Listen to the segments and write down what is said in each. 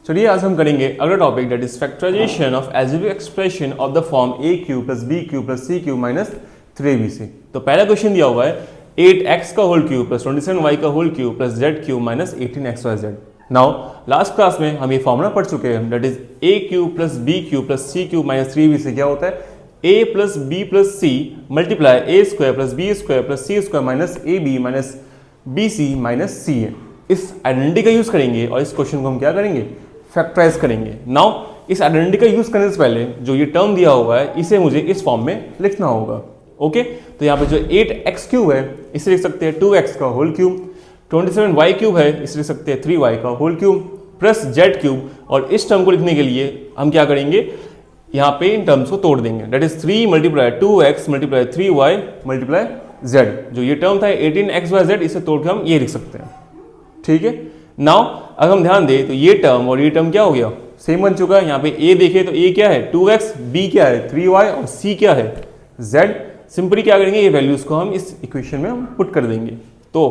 चलिए आज हम करेंगे अगला topic that is factorization of algebraic expression of the form a cube plus b cube plus c cube minus 3bc। तो पहला क्वेश्चन दिया हुआ है 8x का होल क्यूब प्लस 27y का whole cube plus z cube minus 18xyz। Now last class में हम ये फॉर्मूला पढ़ चुके हैं that is a cube plus b cube plus c cube minus 3bc। क्या होता है a plus b plus c multiply a square plus b square plus c square minus a b minus b c minus c है। इस identity का use करेंगे और इस question को हम क्या करेंगे फैक्टराइज करेंगे। नाउ इस आइडेंटिटी का यूज करने से पहले जो ये टर्म दिया हुआ है इसे मुझे इस फॉर्म में लिखना होगा। ओके तो यहाँ पे जो 8x क्यूब है इसे लिख सकते हैं 2x का होल क्यूब, 27y क्यूब है इसे लिख सकते हैं 3y का whole cube plus z cube. और इस टर्म को लिखने के लिए हम क्या करेंगे यहाँ पे इन टर्म्स को तोड़ देंगे that is 3 multiply 2x multiply 3y multiply z। जो ये टर्म था 18xyz इसे तोड़ के हम ये लिख सकते हैं। ठीक है नाउ अगर हम ध्यान दें तो ये टर्म और ये टर्म क्या हो गया सेम बन चुका है। यहाँ पे a देखें तो a क्या है 2x, b क्या है 3y और c क्या है z। सिंपली क्या करेंगे ये वैल्यूज को हम इस इक्वेशन में हम पुट कर देंगे। तो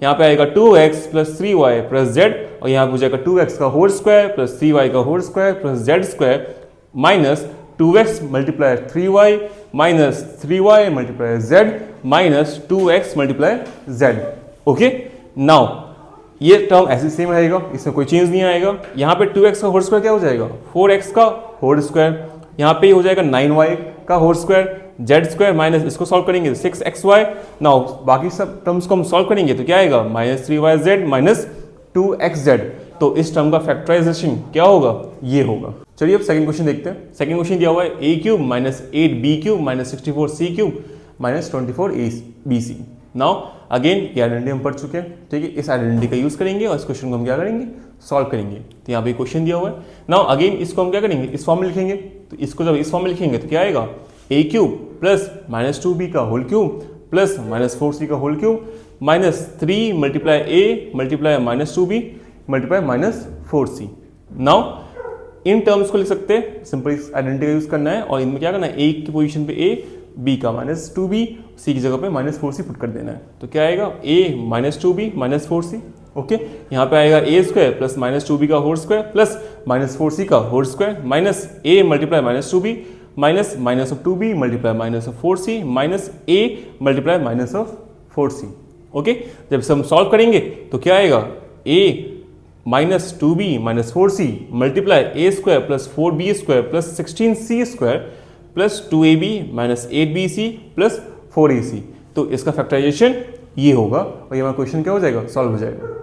यहाँ पे आएगा 2x plus 3y plus z और यहाँ पे हो जाएगा 2x का होल स्क्वायर प्लस 3y का whole square plus z square minus 2x multiply 3y minus 3y multiply z minus 2x multiply z। Okay now ये टर्म ऐसे सेम रहेगा, इसमें कोई चेंज नहीं आएगा। यहाँ पे 2x का होल स्क्वायर क्या हो जाएगा 4x का होल स्क्वायर, यहाँ पे हो जाएगा 9y का whole square z square minus इसको सॉल्व करेंगे 6xy। नाउ बाकी सब टर्म्स को हम सॉल्व करेंगे तो क्या आएगा माइनस 3yz माइनस 2xz। तो इस टर्म का फैक्टराइजेशन क्या होगा ये होगा। चलिए अब सेकंड क्वेश्चन देखते हैं। सेकंड क्वेश्चन दिया हुआ है a cube minus 8b cube minus 64c cube minus 24abc। Now again ये आइडेंटिटी हम पढ़ चुके हैं। ठीक है इस आइडेंटिटी का यूज करेंगे और इस क्वेश्चन को हम क्या करेंगे सॉल्व करेंगे। तो यहाँ पे क्वेश्चन दिया हुआ है। नाउ अगेन इसको हम क्या करेंगे इस फॉर्म में लिखेंगे। तो इसको जब इस फॉर्म में लिखेंगे तो क्या आएगा a cube plus minus 2b का whole cube plus minus 4c का whole cube minus 3 multiply a multiply minus 2b multiply minus 4c। Now इन टर्म्स को लिख सकते हैं, सिंपल इस आइडेंटिटी का यूज करना है और इनमें क्या करना है a की पोजीशन पे a, b का माइनस 2b, c की जगह पे माइनस 4c पुट कर देना है। तो क्या आएगा a minus 2b minus 4c। Okay यहाँ पे आएगा a square plus minus 2b का whole square plus minus 4c का whole square minus a multiply minus 2b minus minus of 2b multiply minus of 4c minus a multiply minus of 4c। Okay जब इसे हम solve करेंगे तो क्या आएगा a minus 2b minus 4c multiply a square plus 4b square plus 16c square plus 2ab minus 8bc plus 4ac। तो इसका factorisation ये होगा और ये हमारा क्वेश्चन क्या हो जाएगा सॉल्व हो जाएगा।